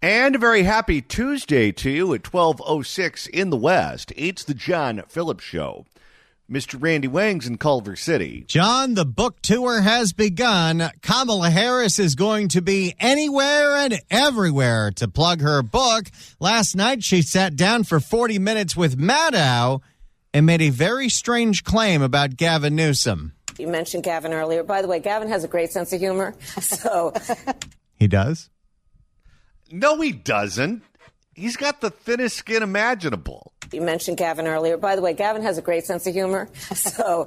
And a very happy Tuesday to you at 12:06 in the West. It's the John Phillips Show. Mr. Randy Wang's in Culver City. John, the book tour has begun. Kamala Harris is going to be anywhere and everywhere to plug her book. Last night, she sat down for 40 minutes with Maddow and made a very strange claim about Gavin Newsom. You mentioned Gavin earlier. By the way, Gavin has a great sense of humor. So he does? No, he doesn't. He's got the thinnest skin imaginable. You mentioned Gavin earlier. By the way, Gavin has a great sense of humor. So,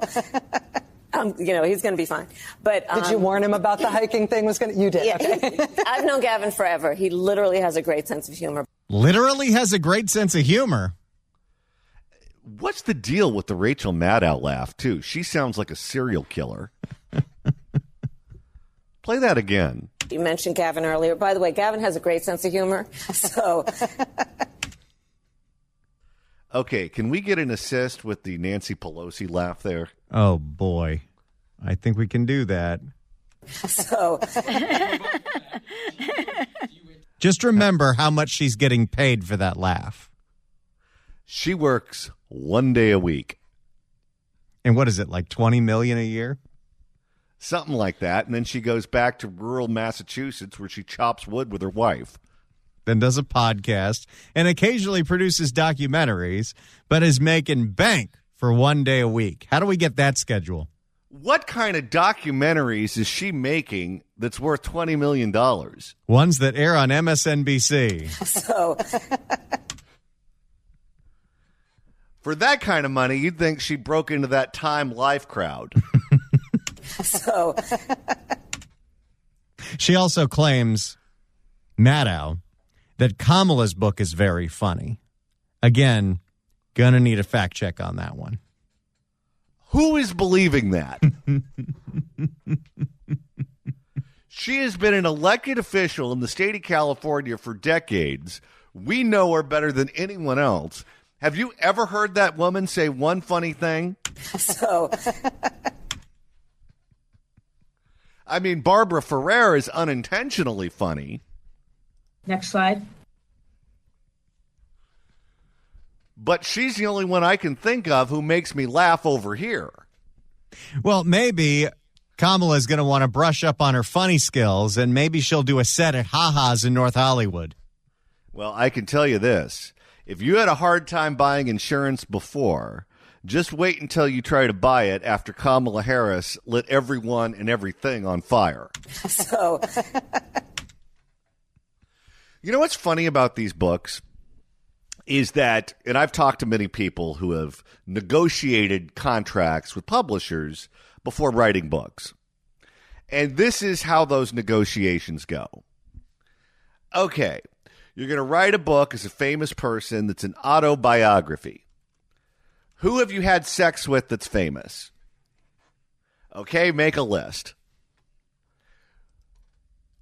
he's going to be fine. But did you warn him about the hiking thing? You did. Yeah, okay. I've known Gavin forever. He literally has a great sense of humor. Literally has a great sense of humor. What's the deal with the Rachel Maddow laugh, too? She sounds like a serial killer. Play that again. You mentioned Gavin earlier. By the way, Gavin has a great sense of humor. So, okay, can we get an assist with the Nancy Pelosi laugh there? Oh, boy. I think we can do that. So, just remember how much she's getting paid for that laugh. She works 1 day a week. And what is it, like $20 million a year? Something like that. And then she goes back to rural Massachusetts where she chops wood with her wife. Then does a podcast and occasionally produces documentaries, but is making bank for 1 day a week. How do we get that schedule? What kind of documentaries is she making that's worth $20 million? Ones that air on MSNBC. So, for that kind of money, you'd think she broke into that Time Life crowd. So, she also claims, Maddow, that Kamala's book is very funny. Again, gonna need a fact check on that one. Who is believing that? She has been an elected official in the state of California for decades. We know her better than anyone else. Have you ever heard that woman say one funny thing? So, I mean, Barbara Ferrer is unintentionally funny. Next slide. But she's the only one I can think of who makes me laugh over here. Well, maybe Kamala is going to want to brush up on her funny skills, and maybe she'll do a set at Ha-Ha's in North Hollywood. Well, I can tell you this. If you had a hard time buying insurance before, just wait until you try to buy it after Kamala Harris lit everyone and everything on fire. So, you know what's funny about these books is that, and I've talked to many people who have negotiated contracts with publishers before writing books. And this is how those negotiations go. Okay, you're going to write a book as a famous person that's an autobiography. Who have you had sex with that's famous? Okay, make a list.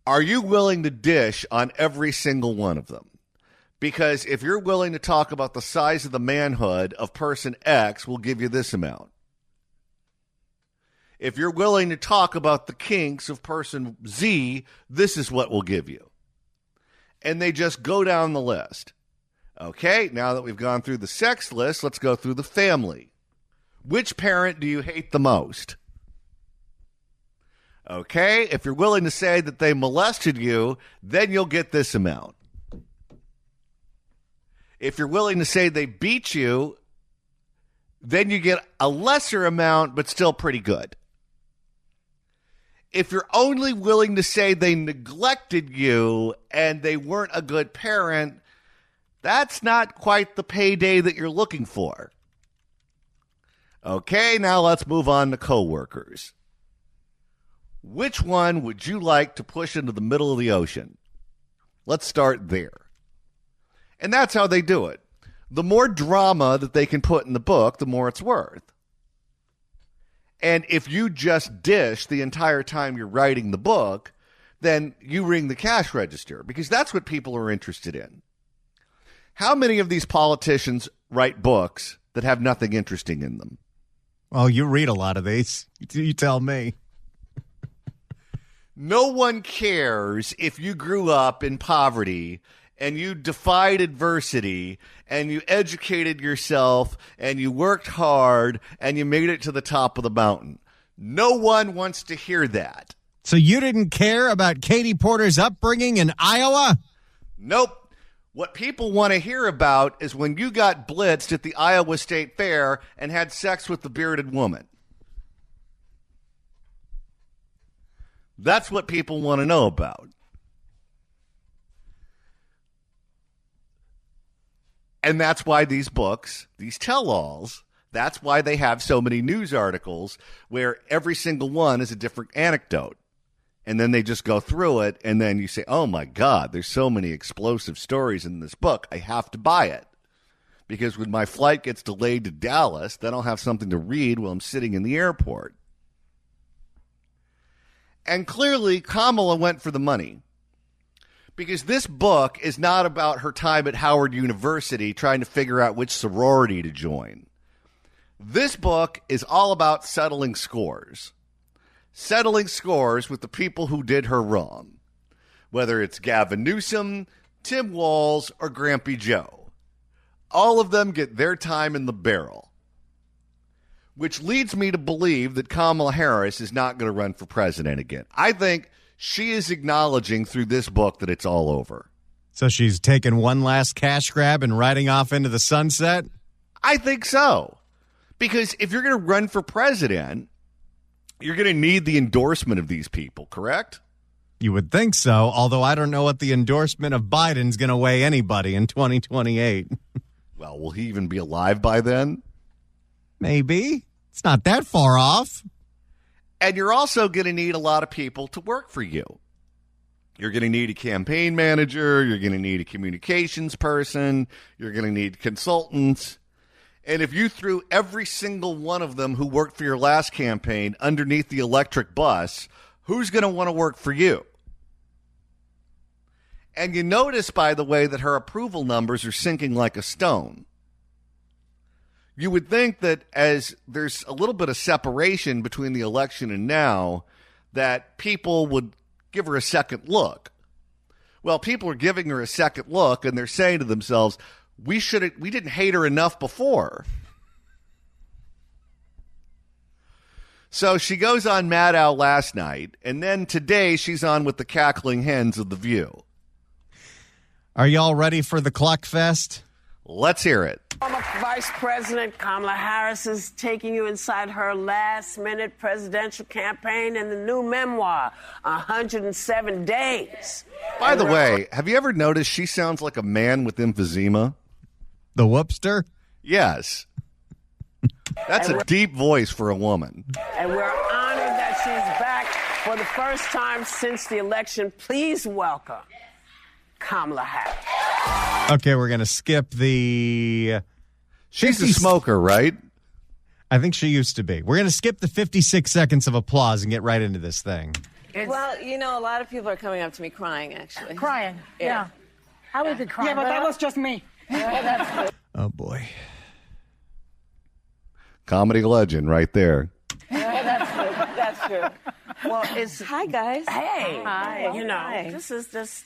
Are you willing to dish on every single one of them? Because if you're willing to talk about the size of the manhood of person X, we'll give you this amount. If you're willing to talk about the kinks of person Z, this is what we'll give you. And they just go down the list. Okay, now that we've gone through the sex list, let's go through the family. Which parent do you hate the most? Okay, if you're willing to say that they molested you, then you'll get this amount. If you're willing to say they beat you, then you get a lesser amount, but still pretty good. If you're only willing to say they neglected you and they weren't a good parent, that's not quite the payday that you're looking for. Okay, now let's move on to coworkers. Which one would you like to push into the middle of the ocean? Let's start there. And that's how they do it. The more drama that they can put in the book, the more it's worth. And if you just dish the entire time you're writing the book, then you ring the cash register, because that's what people are interested in. How many of these politicians write books that have nothing interesting in them? Oh, you read a lot of these. You tell me. No one cares if you grew up in poverty and you defied adversity and you educated yourself and you worked hard and you made it to the top of the mountain. No one wants to hear that. So you didn't care about Katie Porter's upbringing in Iowa? Nope. What people want to hear about is when you got blitzed at the Iowa State Fair and had sex with the bearded woman. That's what people want to know about. And that's why these books, these tell-alls, that's why they have so many news articles where every single one is a different anecdote. And then they just go through it, and then you say, oh, my God, there's so many explosive stories in this book. I have to buy it. Because when my flight gets delayed to Dallas, then I'll have something to read while I'm sitting in the airport. And clearly, Kamala went for the money. Because this book is not about her time at Howard University trying to figure out which sorority to join. This book is all about settling scores. Settling scores with the people who did her wrong. Whether it's Gavin Newsom, Tim Walz, or Grampy Joe. All of them get their time in the barrel. Which leads me to believe that Kamala Harris is not going to run for president again. I think she is acknowledging through this book that it's all over. So she's taking one last cash grab and riding off into the sunset? I think so. Because if you're going to run for president, you're going to need the endorsement of these people, correct? You would think so, although I don't know what the endorsement of Biden's going to weigh anybody in 2028. Well, will he even be alive by then? Maybe. It's not that far off. And you're also going to need a lot of people to work for you. You're going to need a campaign manager. You're going to need a communications person. You're going to need consultants. And if you threw every single one of them who worked for your last campaign underneath the electric bus, who's going to want to work for you? And you notice, by the way, that her approval numbers are sinking like a stone. You would think that as there's a little bit of separation between the election and now, that people would give her a second look. Well, people are giving her a second look, and they're saying to themselves, we didn't hate her enough before. So she goes on Maddow last night, and then today she's on with the cackling hens of The View. Are y'all ready for the Cluck Fest? Let's hear it. Former Vice President Kamala Harris is taking you inside her last-minute presidential campaign in the new memoir, 107 Days. By the way, have you ever noticed she sounds like a man with emphysema? The whoopster? Yes. That's a deep voice for a woman. And we're honored that she's back for the first time since the election. Please welcome Kamala Harris. Okay, we're going to skip the... She's a smoker, right? I think she used to be. We're going to skip the 56 seconds of applause and get right into this thing. Well, you know, a lot of people are coming up to me crying, actually. Crying, yeah. I would be crying. Yeah, but that was just me. Oh, boy. Comedy legend right there. That's true. Well, it's... Hi, guys. Hey. Hi. You know, Hi. this is just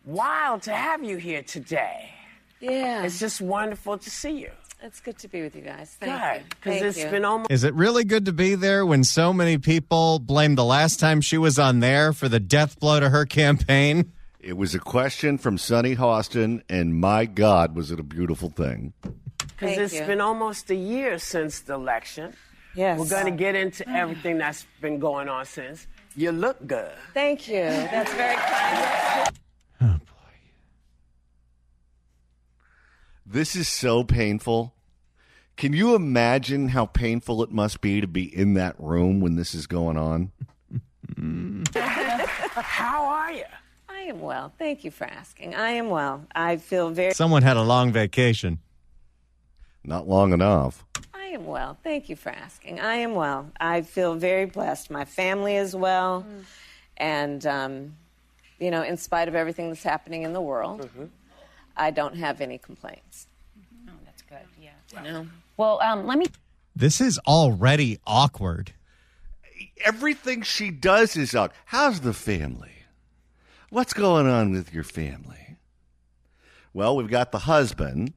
wild to have you here today. Yeah. It's just wonderful to see you. It's good to be with you guys. Thank Good. you. Because Thank it's you. been almost... Is it really good to be there when so many people blame the last time she was on there for the death blow to her campaign? It was a question from Sonny Hostin, and my God, was it a beautiful thing. Because Thank it's you. been almost a year since the election. Yes. We're going to get into everything that's been going on since. You look good. Thank you. That's very kind. Oh, boy. This is so painful. Can you imagine how painful it must be to be in that room when this is going on? How are you? I am well. Thank you for asking. I am well. I feel very... Someone had a long vacation. Not long enough. I am well. Thank you for asking. I am well. I feel very blessed. My family is well. And, you know, in spite of everything that's happening in the world, I don't have any complaints. Oh, that's good, yeah. You know? Well, let me... This is already awkward. Everything she does is how's the family? What's going on with your family? Well, we've got the husband,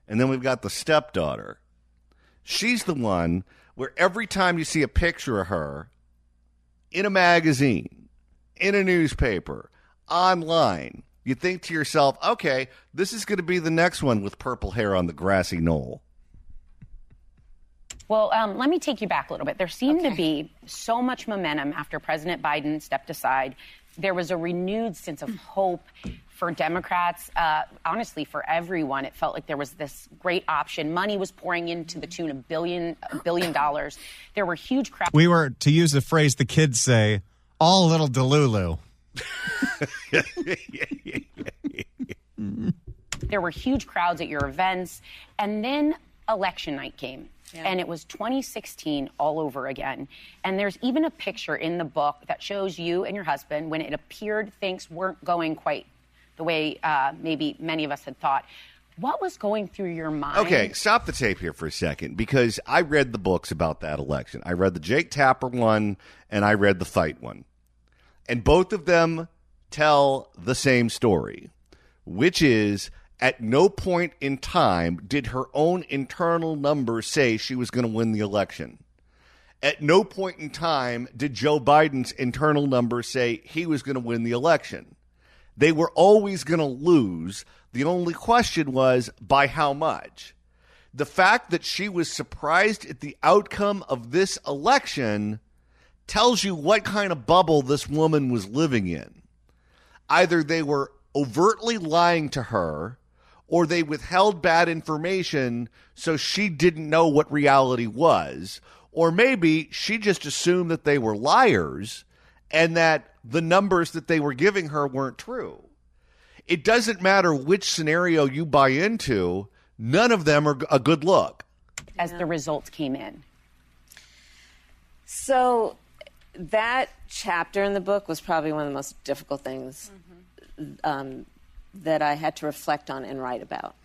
and then we've got the stepdaughter. She's the one where every time you see a picture of her in a magazine, in a newspaper, online, you think to yourself, okay, this is going to be the next one with purple hair on the grassy knoll. Well, let me take you back a little bit. There seemed to be so much momentum after President Biden stepped aside. There was a renewed sense of hope for Democrats, honestly, for everyone. It felt like there was this great option. Money was pouring in to the tune of $1 billion. There were huge crowds. We were, to use the phrase the kids say, all a little delulu. There were huge crowds at your events. And then election night came. Yeah. And it was 2016 all over again. And there's even a picture in the book that shows you and your husband when it appeared things weren't going quite the way maybe many of us had thought. What was going through your mind? Okay, stop the tape here for a second, because I read the books about that election. I read the Jake Tapper one, and I read the fight one. And both of them tell the same story, which is at no point in time did her own internal numbers say she was going to win the election. At no point in time did Joe Biden's internal numbers say he was going to win the election. They were always going to lose. The only question was by how much. The fact that she was surprised at the outcome of this election tells you what kind of bubble this woman was living in. Either they were overtly lying to her, or they withheld bad information so she didn't know what reality was, or maybe she just assumed that they were liars and that the numbers that they were giving her weren't true. It doesn't matter which scenario you buy into, none of them are a good look. As the results came in. So that chapter in the book was probably one of the most difficult things that I had to reflect on and write about.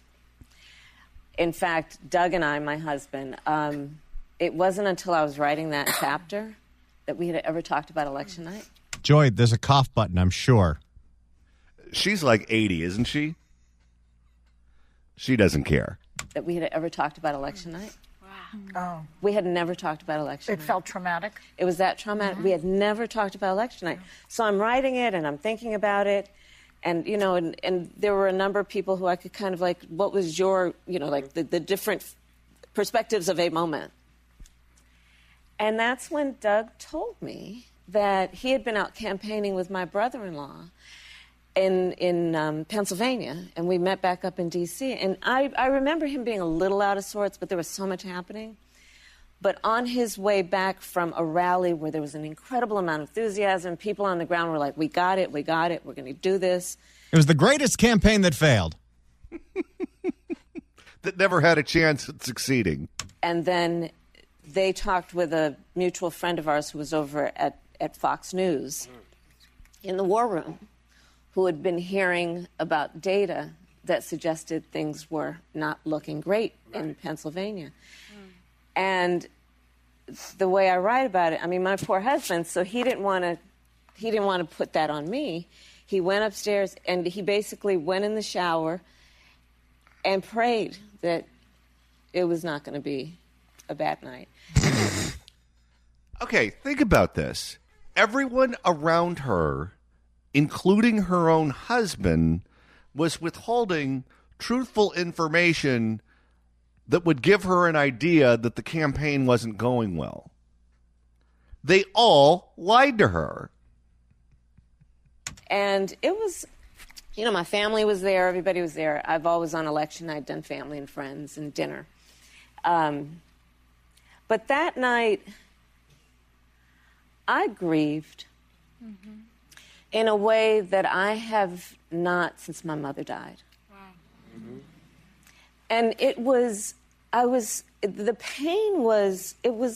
In fact, Doug and I, my husband, it wasn't until I was writing that chapter that we had ever talked about election night. Joy, there's a cough button, I'm sure. She's like 80, isn't she? She doesn't care. That we had ever talked about election night. Oh. We had never talked about election night. It felt traumatic? It was that traumatic. We had never talked about election night. So I'm writing it and I'm thinking about it. And, you know, and there were a number of people who I could kind of like, what was your, you know, like the different perspectives of a moment. And that's when Doug told me that he had been out campaigning with my brother-in-law in Pennsylvania, and we met back up in D.C. And I remember him being a little out of sorts, but there was so much happening. But on his way back from a rally where there was an incredible amount of enthusiasm, people on the ground were like, we got it, we're going to do this. It was the greatest campaign that failed. That never had a chance at succeeding. And then they talked with a mutual friend of ours who was over at Fox News in the war room, who had been hearing about data that suggested things were not looking great in Pennsylvania. And the way I write about it, I mean, my poor husband, so he didn't want to put that on me. He went upstairs and he basically went in the shower and prayed that it was not going to be a bad night. Okay, think about this. Everyone around her, including her own husband, was withholding truthful information that would give her an idea that the campaign wasn't going well. They all lied to her. And it was, you know, my family was there. Everybody was there. I've always on election night done family and friends and dinner. But that night, I grieved in a way that I have not since my mother died. Wow. Mm-hmm. And it was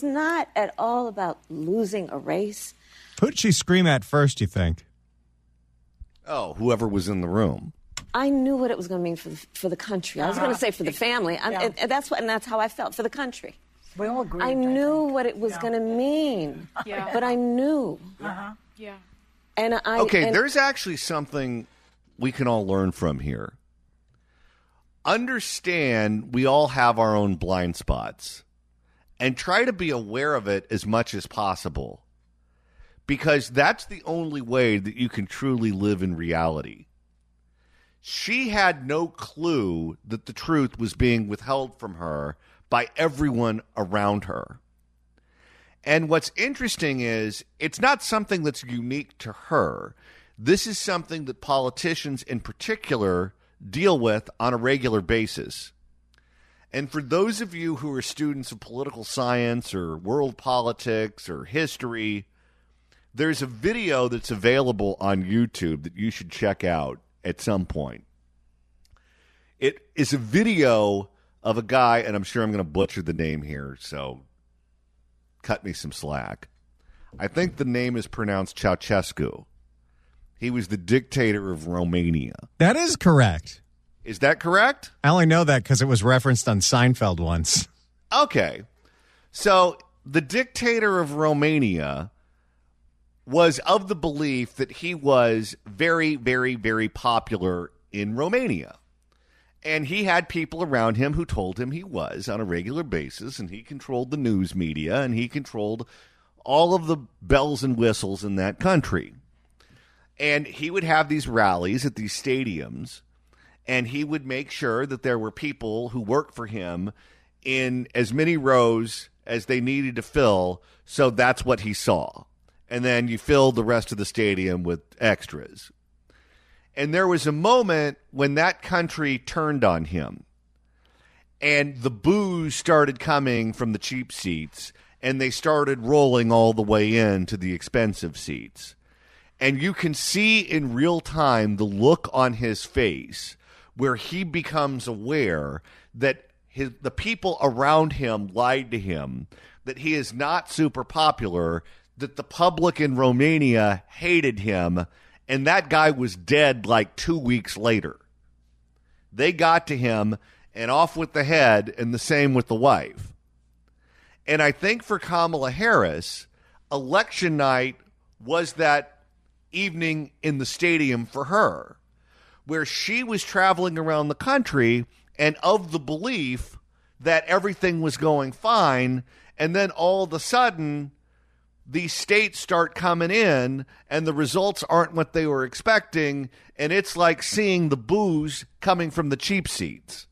not at all about losing a race. Who did she scream at first, you think? Oh, whoever was in the room. I knew what it was going to mean for the country. I was going to say for the family. And that's how I felt, for the country. We all agreed. I knew what it was going to mean. Yeah. But I knew. Uh-huh. Yeah. There's actually something we can all learn from here. understand we all have our own blind spots and try to be aware of it as much as possible, because that's the only way that you can truly live in reality. She had no clue that the truth was being withheld from her by everyone around her. And what's interesting is it's not something that's unique to her. This is something that politicians in particular deal with on a regular basis. And for those of you who are students of political science or world politics or history, there's a video that's available on YouTube that you should check out at some point. It is a video of a guy, and I'm sure I'm going to butcher the name here, so cut me some slack. I think the name is pronounced Ceausescu. He was the dictator of Romania. That is correct. Is that correct? I only know that because it was referenced on Seinfeld once. Okay. So the dictator of Romania was of the belief that he was very, very, very popular in Romania. And he had people around him who told him he was on a regular basis, and he controlled the news media, and he controlled all of the bells and whistles in that country. And he would have these rallies at these stadiums, and he would make sure that there were people who worked for him in as many rows as they needed to fill, so that's what he saw. And then you filled the rest of the stadium with extras. And there was a moment when that country turned on him, and the boos started coming from the cheap seats, and they started rolling all the way into the expensive seats. And you can see in real time the look on his face where he becomes aware that the people around him lied to him, that he is not super popular, that the public in Romania hated him, and that guy was dead like 2 weeks later. They got to him, and off with the head, and the same with the wife. And I think for Kamala Harris, election night was that evening in the stadium for her, where she was traveling around the country and of the belief that everything was going fine, and then all of a sudden these states start coming in and the results aren't what they were expecting, and it's like seeing the boos coming from the cheap seats.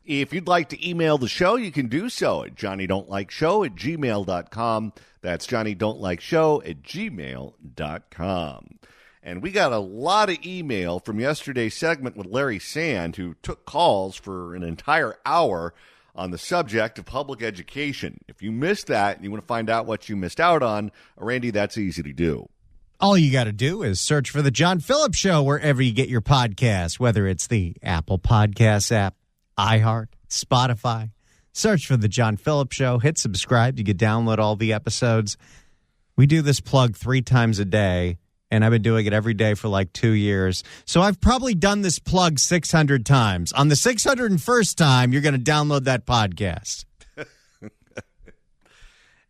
If you'd like to email the show, you can do so at johnnydon'tlikeshow@gmail.com. That's johnnydon'tlikeshow@gmail.com. And we got a lot of email from yesterday's segment with Larry Sand, who took calls for an entire hour on the subject of public education. If you missed that and you want to find out what you missed out on, Randy, that's easy to do. All you got to do is search for The John Phillips Show wherever you get your podcasts, whether it's the Apple Podcasts app, iHeart, Spotify. Search for The John Phillips Show. Hit subscribe. You can download all the episodes. We do this plug 3 times a day, and I've been doing it every day for like 2 years. So I've probably done this plug 600 times. On the 601st time, you're going to download that podcast.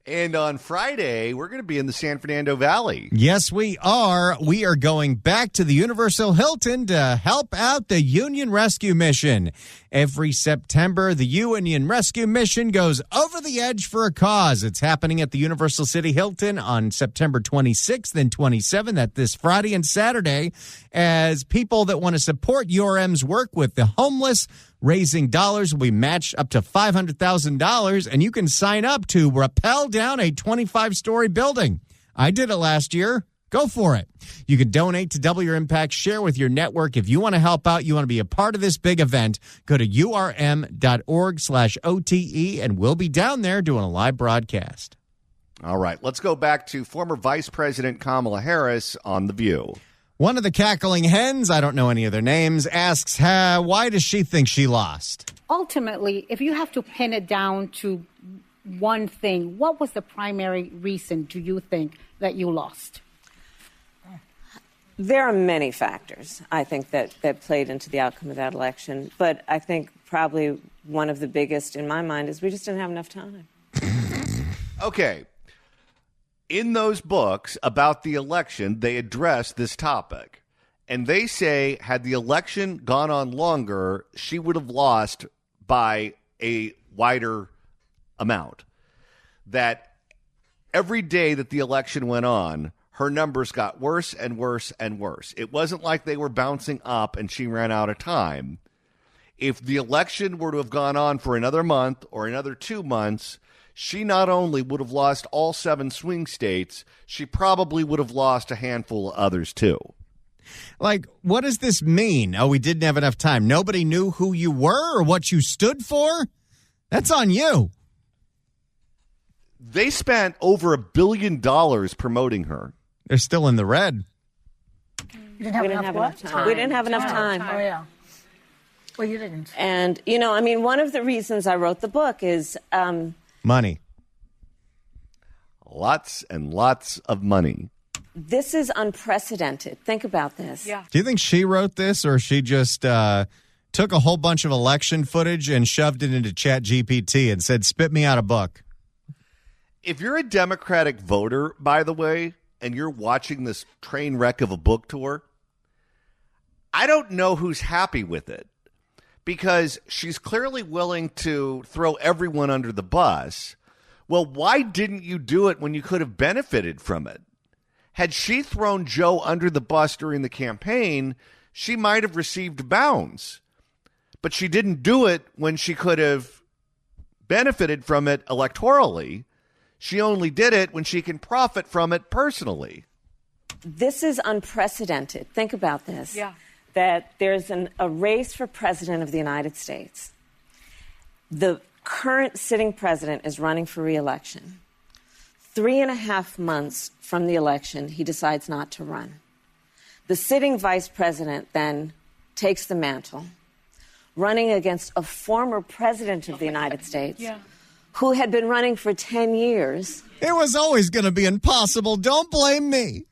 And on Friday, we're going to be in the San Fernando Valley. Yes, we are. We are going back to the Universal Hilton to help out the Union Rescue Mission. Every September, the Union Rescue Mission goes over the edge for a cause. It's happening at the Universal City Hilton on September 26th and 27th. That's this Friday and Saturday, as people that want to support URM's work with the homeless, raising dollars will be matched up to $500,000, and you can sign up to rappel down a 25-story building. I did it last year. Go for it. You can donate to double your impact, share with your network. If you want to help out, you want to be a part of this big event, go to urm.org/OTE, and we'll be down there doing a live broadcast. All right, let's go back to former Vice President Kamala Harris on The View. One of the cackling hens, I don't know any of their names, asks, why does she think she lost? Ultimately, if you have to pin it down to one thing, what was the primary reason, do you think, that you lost? There are many factors, I think, that played into the outcome of that election. But I think probably one of the biggest in my mind is we just didn't have enough time. Okay. In those books about the election, they address this topic. And they say had the election gone on longer, she would have lost by a wider amount. That every day that the election went on, her numbers got worse and worse and worse. It wasn't like they were bouncing up and she ran out of time. If the election were to have gone on for another month or another 2 months, she not only would have lost all 7 swing states, she probably would have lost a handful of others too. Like, what does this mean? Oh, we didn't have enough time. Nobody knew who you were or what you stood for? That's on you. They spent over $1 billion promoting her. They're still in the red. You didn't have enough time. We didn't have enough time. Oh, yeah. Well, you didn't. And, one of the reasons I wrote the book is... money. Lots and lots of money. This is unprecedented. Think about this. Yeah. Do you think she wrote this, or she just took a whole bunch of election footage and shoved it into ChatGPT and said, spit me out a book? If you're a Democratic voter, by the way, and you're watching this train wreck of a book tour, I don't know who's happy with it, because she's clearly willing to throw everyone under the bus. Well, why didn't you do it when you could have benefited from it? Had she thrown Joe under the bus during the campaign, she might have received bounds. But she didn't do it when she could have benefited from it electorally. She only did it when she can profit from it personally. This is unprecedented. Think about this. Yeah. That there's a race for president of the United States. The current sitting president is running for re-election. 3.5 months from the election, he decides not to run. The sitting vice president then takes the mantle, running against a former president of the United States who had been running for 10 years. It was always going to be impossible. Don't blame me.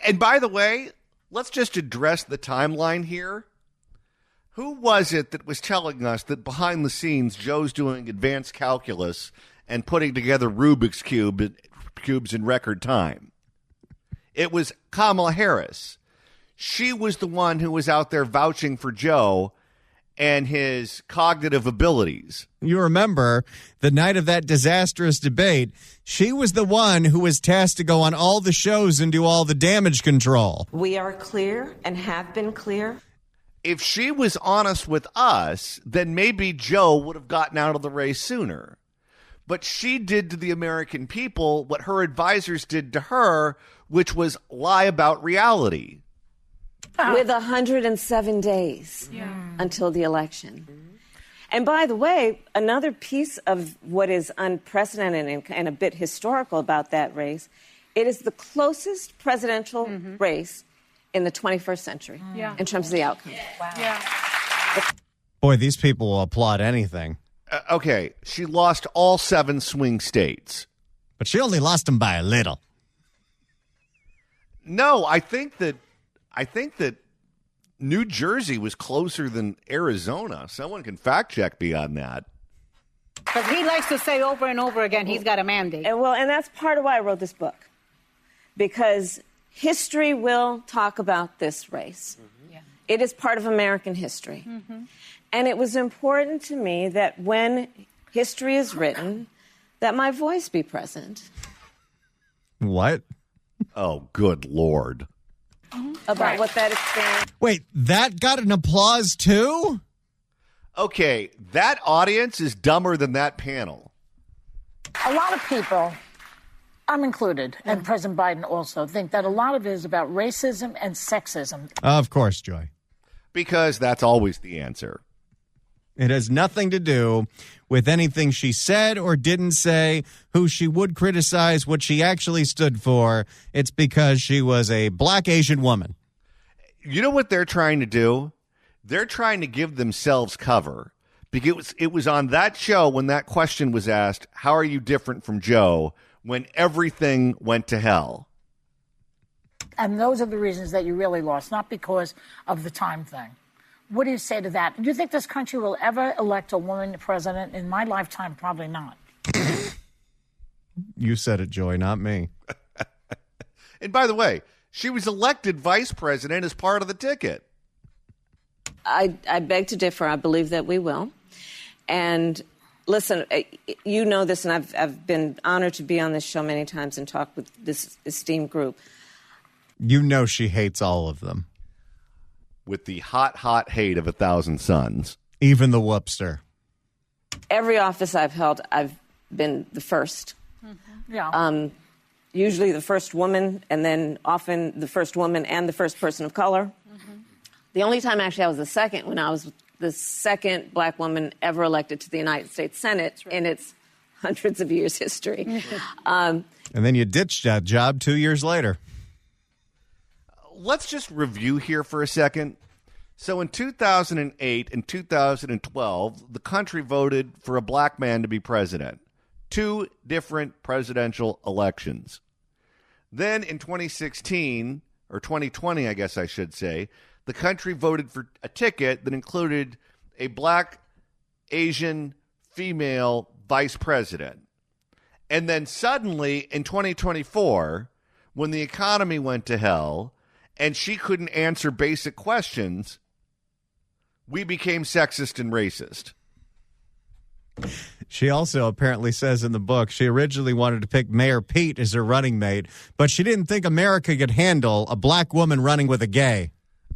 And by the way, let's just address the timeline here. Who was it that was telling us that behind the scenes Joe's doing advanced calculus and putting together Rubik's cubes in record time? It was Kamala Harris. She was the one who was out there vouching for Joe and his cognitive abilities. You remember the night of that disastrous debate, she was the one who was tasked to go on all the shows and do all the damage control. We are clear and have been clear. If she was honest with us, then maybe Joe would have gotten out of the race sooner. But she did to the American people what her advisors did to her, which was lie about reality. With 107 days until the election. And by the way, another piece of what is unprecedented and a bit historical about that race, it is the closest presidential race in the 21st century in terms of the outcome. Wow. Yeah. Boy, these people will applaud anything. Okay, she lost all 7 swing states. But she only lost them by a little. No, I think that New Jersey was closer than Arizona. Someone can fact check me on that. Because he likes to say over and over again he's got a mandate. And that's part of why I wrote this book. Because history will talk about this race. Yeah. It is part of American history. And it was important to me that when history is written, that my voice be present. What? Oh, good Lord. About what that experience. Wait, that got an applause too? Okay, that audience is dumber than that panel. A lot of people, I'm included, and President Biden also, think that a lot of it is about racism and sexism. Of course, Joy. Because that's always the answer. It has nothing to do with anything she said or didn't say, who she would criticize, what she actually stood for. It's because she was a black Asian woman. You know what they're trying to do? They're trying to give themselves cover. Because it was on that show when that question was asked, how are you different from Joe, when everything went to hell? And those are the reasons that you really lost, not because of the time thing. What do you say to that? Do you think this country will ever elect a woman president? In my lifetime, probably not. You said it, Joy, not me. And by the way, She was elected vice president as part of the ticket. I beg to differ. I believe that we will. And listen, you know this, and I've been honored to be on this show many times and talk with this esteemed group. You know she hates all of them. With the hot, hot hate of 1,000 suns. Even the whoopster. Every office I've held, I've been the first. Mm-hmm. Yeah. Usually the first woman, and then often the first woman and the first person of color. Mm-hmm. The only time actually I was the second when I was the second black woman ever elected to the United States Senate in its hundreds of years history. And then you ditched that job 2 years later. Let's just review here for a second. So in 2008 and 2012, the country voted for a black man to be president. 2 different presidential elections. Then in 2016, or 2020, I guess I should say, the country voted for a ticket that included a black, Asian, female vice president. And then suddenly in 2024, when the economy went to hell and she couldn't answer basic questions, we became sexist and racist. She also apparently says in the book she originally wanted to pick Mayor Pete as her running mate, but she didn't think America could handle a black woman running with a gay.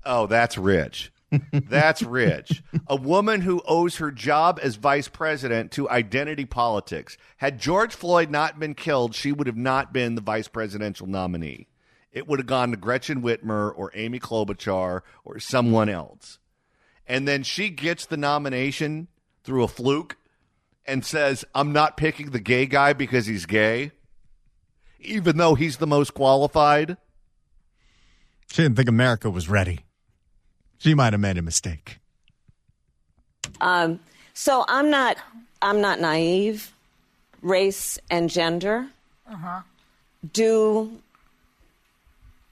Oh, that's rich. That's rich. A woman who owes her job as vice president to identity politics. Had George Floyd not been killed, she would have not been the vice presidential nominee. It would have gone to Gretchen Whitmer or Amy Klobuchar or someone else. And then she gets the nomination through a fluke and says, I'm not picking the gay guy because he's gay, even though he's the most qualified. She didn't think America was ready. She might have made a mistake. So I'm not naive. Race and gender do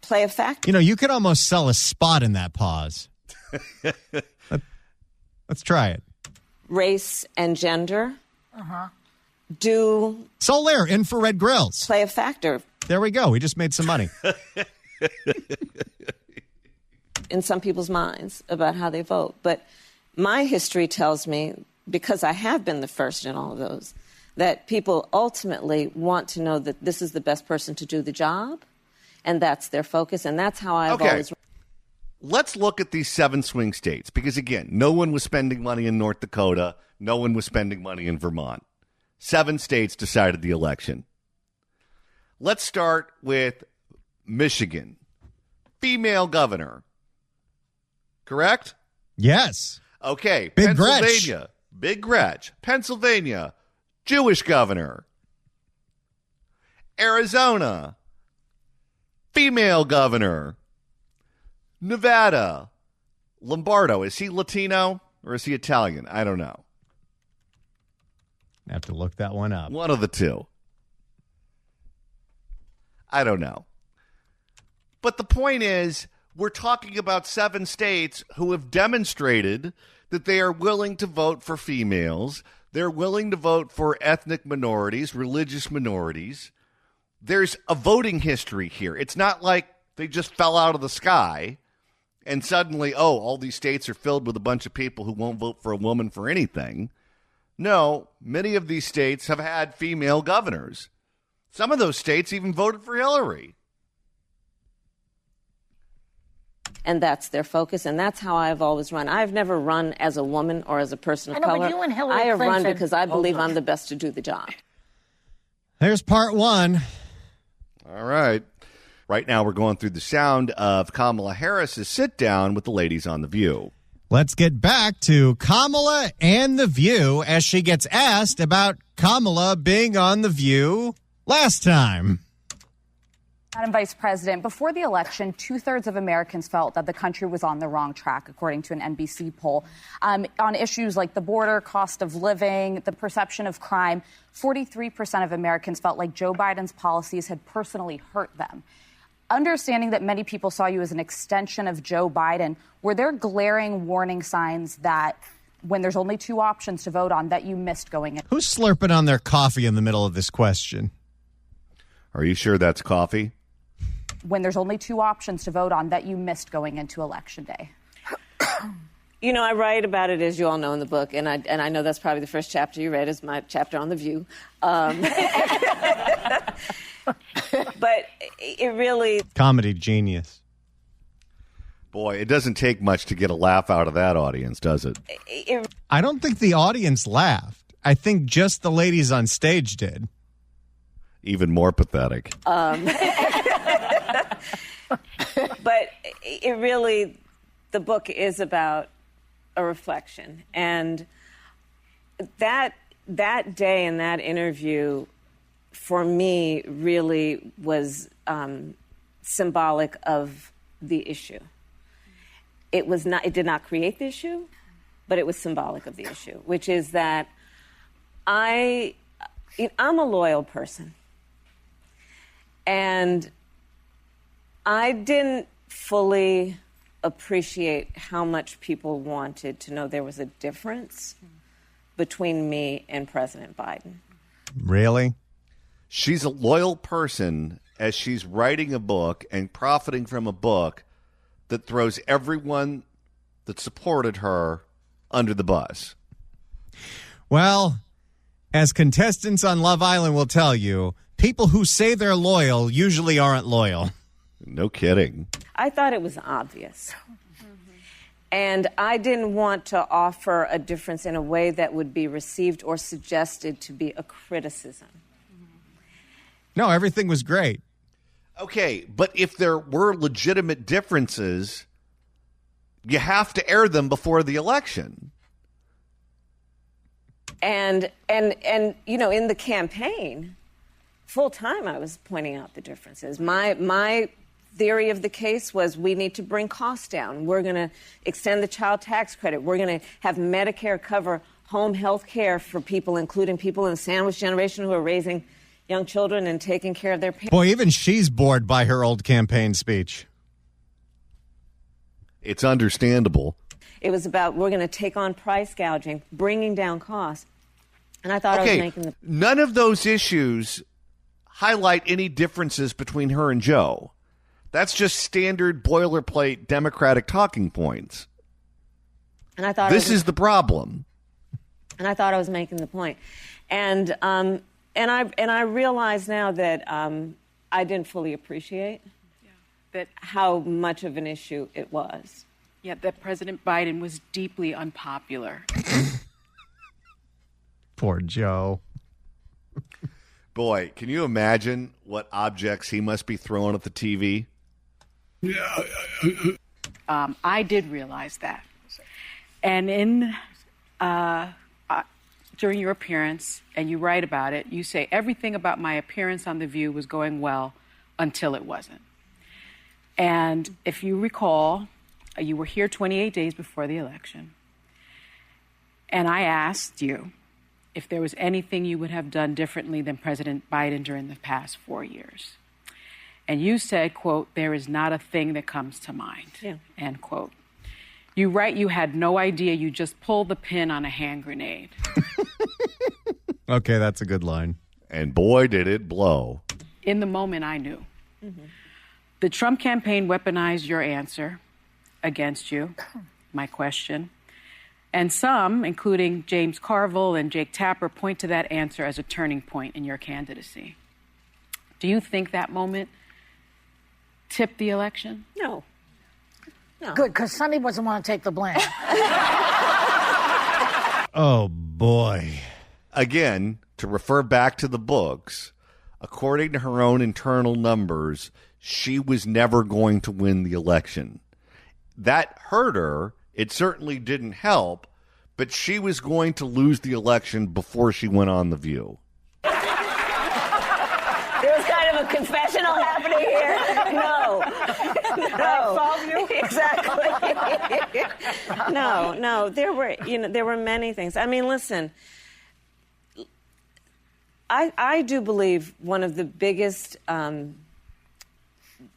play a factor. You know, you could almost sell a spot in that pause. Let's try it. Race and gender do Solar infrared grills. play a factor There we go. We just made some money. in some people's minds about how they vote. But my history tells me, because I have been the first in all of those, that people ultimately want to know that this is the best person to do the job, and that's their focus, and that's how I've always... Let's look at these 7 swing states, because, again, no one was spending money in North Dakota. No one was spending money in Vermont. 7 states decided the election. Let's start with Michigan. Female governor. Correct? Yes. Okay. Big Pennsylvania. Big Gretch. Pennsylvania. Jewish governor. Arizona. Female governor. Nevada. Lombardo. Is he Latino or is he Italian? I don't know. I have to look that one up. One of the two. I don't know. But the point is, we're talking about 7 states who have demonstrated that they are willing to vote for females. They're willing to vote for ethnic minorities, religious minorities. There's a voting history here. It's not like they just fell out of the sky and suddenly, all these states are filled with a bunch of people who won't vote for a woman for anything. No, many of these states have had female governors. Some of those states even voted for Hillary. And that's their focus, and that's how I've always run. I've never run as a woman or as a person of color. But you and Hillary I have Clinton, run because I believe I'm the best to do the job. There's part 1. All right. Right now we're going through the sound of Kamala Harris's sit-down with the ladies on The View. Let's get back to Kamala and The View as she gets asked about Kamala being on The View last time. Madam Vice President, before the election, 2/3 of Americans felt that the country was on the wrong track, according to an NBC poll. On issues like the border, cost of living, the perception of crime, 43% of Americans felt like Joe Biden's policies had personally hurt them. Understanding that many people saw you as an extension of Joe Biden, were there glaring warning signs that when there's only 2 options to vote on that you missed going in? Who's slurping on their coffee in the middle of this question? Are you sure that's coffee? when there's only two options to vote on that you missed going into Election Day? You know, I write about it, as you all know, in the book, and I know that's probably the first chapter you read is my chapter on The View. But it really... Comedy genius. Boy, it doesn't take much to get a laugh out of that audience, does it? I don't think the audience laughed. I think just the ladies on stage did. Even more pathetic. But it really, the book is about a reflection. And that day in that interview, for me, really was symbolic of the issue. It did not create the issue, but it was symbolic of the issue, which is that I'm a loyal person. And I didn't fully appreciate how much people wanted to know there was a difference between me and President Biden. Really? She's a loyal person as she's writing a book and profiting from a book that throws everyone that supported her under the bus. Well, as contestants on Love Island will tell you, people who say they're loyal usually aren't loyal. No kidding. I thought it was obvious. And I didn't want to offer a difference in a way that would be received or suggested to be a criticism. No, everything was great. Okay, but if there were legitimate differences, you have to air them before the election. And you know, in the campaign, full time I was pointing out the differences. My theory of the case was we need to bring costs down. We're going to extend the child tax credit. We're going to have Medicare cover home health care for people, including people in the sandwich generation who are raising young children and taking care of their parents. Boy, even she's bored by her old campaign speech. It's understandable. It was about we're going to take on price gouging, bringing down costs. And I thought I was making the... None of those issues highlight any differences between her and Joe. That's just standard boilerplate Democratic talking points. And I thought this is the problem. And I thought I was making the point. And I realize now that I didn't fully appreciate that how much of an issue it was. Yeah, that President Biden was deeply unpopular. Poor Joe. Boy, can you imagine what objects he must be throwing at the TV? I did realize that. And in during your appearance, and you write about it, you say, everything about my appearance on The View was going well until it wasn't. And if you recall, you were here 28 days before the election. And I asked you if there was anything you would have done differently than President Biden during the past 4 years. And you said, quote, there is not a thing that comes to mind, end quote. You write you had no idea you just pulled the pin on a hand grenade. Okay, that's a good line. And boy, did it blow. In the moment, I knew. Mm-hmm. The Trump campaign weaponized your answer against you, my question. And some, including James Carville and Jake Tapper, point to that answer as a turning point in your candidacy. Do you think that moment tipped the election? No. Good, because Sonny doesn't want to take the blame. Oh, boy. Again, to refer back to the books, according to her own internal numbers, she was never going to win the election. That hurt her. It certainly didn't help, but she was going to lose the election before she went on The View. There was kind of a confessional happening here. No. Solve you? Exactly. No. There were many things. I mean, listen, I do believe one of the biggest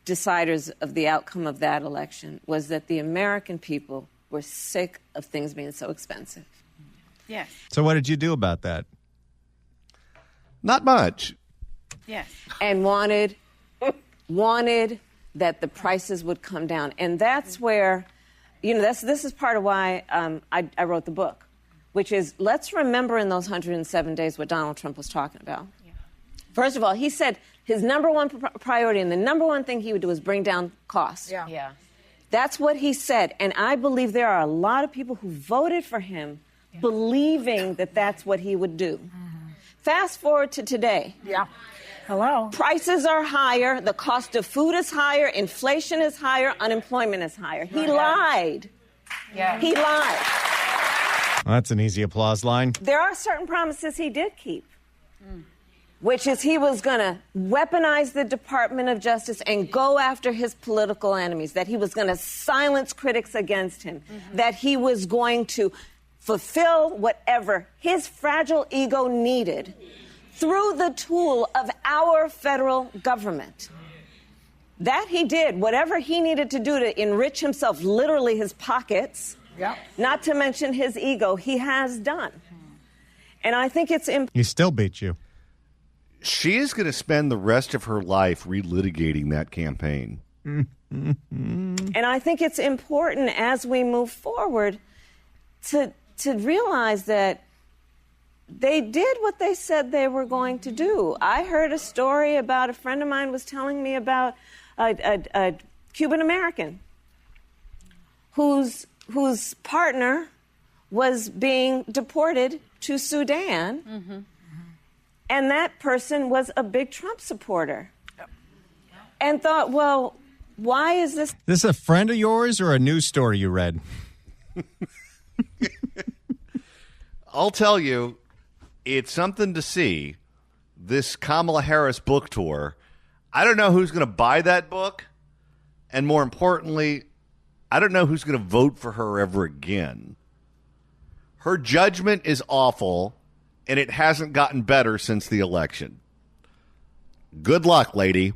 deciders of the outcome of that election was that the American people were sick of things being so expensive. Yes. So what did you do about that? Not much. Yes. And wanted that the prices would come down. And that's where, this is part of why I wrote the book, which is let's remember in those 107 days what Donald Trump was talking about. Yeah. First of all, he said his number one priority and the number one thing he would do is bring down costs. Yeah. That's what he said. And I believe there are a lot of people who voted for him believing that that's what he would do. Fast forward to today. Yeah. Hello. Prices are higher. The cost of food is higher. Inflation is higher. Unemployment is higher. He lied. Yeah. He lied. Well, that's an easy applause line. There are certain promises he did keep, which is he was going to weaponize the Department of Justice and go after his political enemies, that he was going to silence critics against him, that he was going to fulfill whatever his fragile ego needed through the tool of our federal government. That he did. Whatever he needed to do to enrich himself, literally his pockets, not to mention his ego, he has done. And I think it's important. He still beat you. She is going to spend the rest of her life relitigating that campaign. And I think it's important as we move forward to realize that they did what they said they were going to do. I heard a story about a friend of mine was telling me about a Cuban American whose partner was being deported to Sudan, and that person was a big Trump supporter, and thought, well, why is this? This a friend of yours or a news story you read? I'll tell you, it's something to see. This Kamala Harris book tour. I don't know who's going to buy that book. And more importantly, I don't know who's going to vote for her ever again. Her judgment is awful, and it hasn't gotten better since the election. Good luck, lady.